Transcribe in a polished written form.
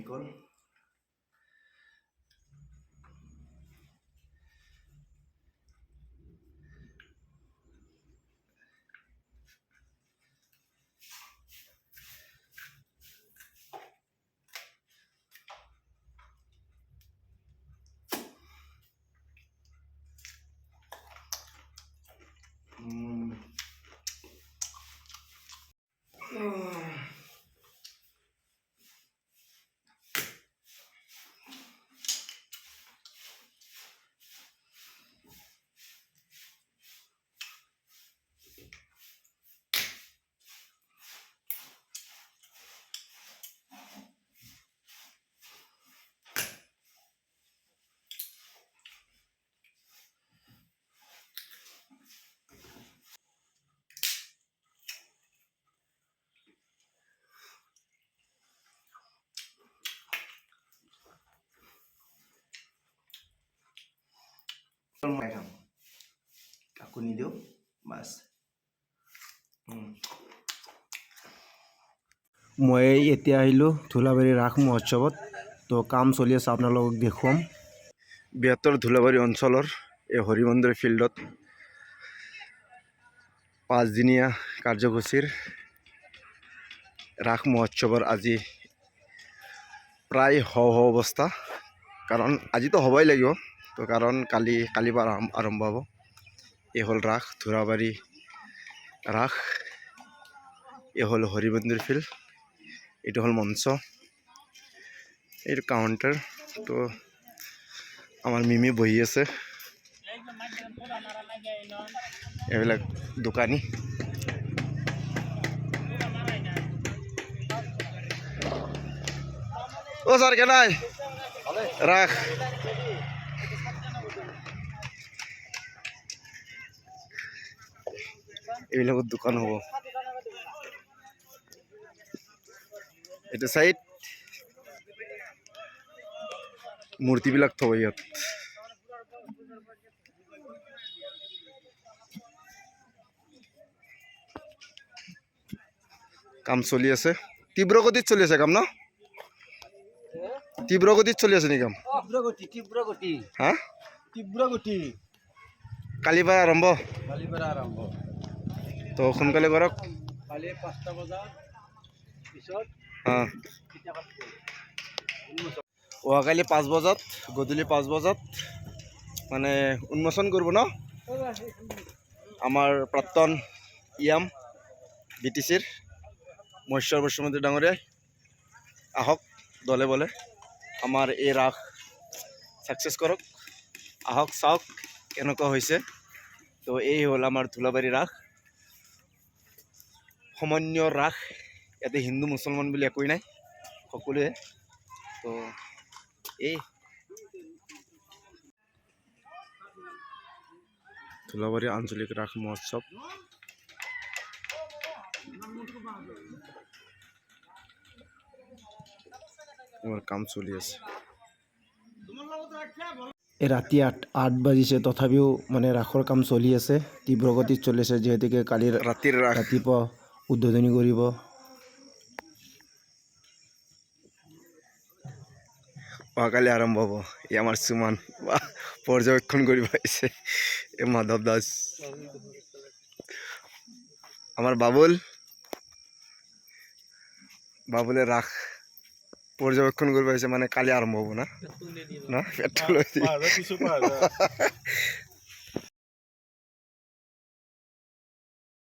গ'ল। মই খাম, কাকো নিদিওঁ বাছ। মই এতিয়া আহিলোঁ ধুলাবাৰী ৰাস মহোৎসৱত। তো কাম চলি আছে, আপোনালোকক দেখুৱাম। বৃহত্তৰ ধুলাবাৰী অঞ্চলৰ এই হৰি মন্দিৰ ফিল্ডত 5 দিনীয়া কাৰ্যসূচীৰ ৰাস মহোৎসৱৰ আজি প্ৰায় হওঁ অৱস্থা। কাৰণ আজিতো হ'বই লাগিব, তো কাৰণ কালিৰ পৰা আৰম্ভ হ'ব। এই হ'ল ৰাস, ধুলাবাৰী ৰাস। এই হ'ল হৰি মন্দিৰ ফিল্ড, এইটো হ'ল মঞ্চ, এইটো কাউণ্টাৰ। তো আমাৰ মিমি বহি আছে, এইবিলাক দোকানী। অ' ছাৰ কেনাই ৰাস এইবিলাকত দোকান হ'ব। এইটো চাইড মূৰ্তিবিলাক থব ইয়াত। কাম চলি আছে, তীব্ৰ গতিত চলি আছে কাম ন? তীব্ৰ গতিত চলি আছে নেকি কাম? হা, তীব্ৰ গতি। কালিৰ পৰা আৰম্ভ। তো সোনকালে কৰক। কালি 5টা বজাৰ পিছত অহাকালি 5 বজাত, গধূলি 5 বজাত মানে উন্মোচন কৰিব ন আমাৰ প্ৰাক্তন ইয়াম BTCৰ মহেশ্বৰ বসুমতী ডাঙৰীয়াই। আহক দলে বলে আমাৰ এই ৰাস ছাকচেছ কৰক। আহক চাওক কেনেকুৱা হৈছে। তো এই হ'ল আমাৰ ধুলাবাৰী ৰাস, সামান্য ৰাস। ইয়াতে হিন্দু মুছলমান বুলি একোৱেই নাই, সকলোৱে। তো এই ধুলাবাৰী আঞ্চলিক ৰাস মহোৎসৱ। আমাৰ কাম চলি আছে। ৰাতি 8 বাজিছে, তথাপিও মানে ৰাসৰ কাম চলি আছে, তীব্ৰ গতিত চলি আছে। যিহেতুকে কালি ৰাতিপুৱা উদ্বোধনী কৰিব। অহাকালি আৰম্ভ হ'ব। এই আমাৰ সুমান পৰ্যবেক্ষণ কৰিব আহিছে, এই মাধৱ দাস, আমাৰ বাবুলে ৰাস পৰ্যবেক্ষণ কৰিব আহিছে। মানে কালি আৰম্ভ হ'ব না পেট্ৰল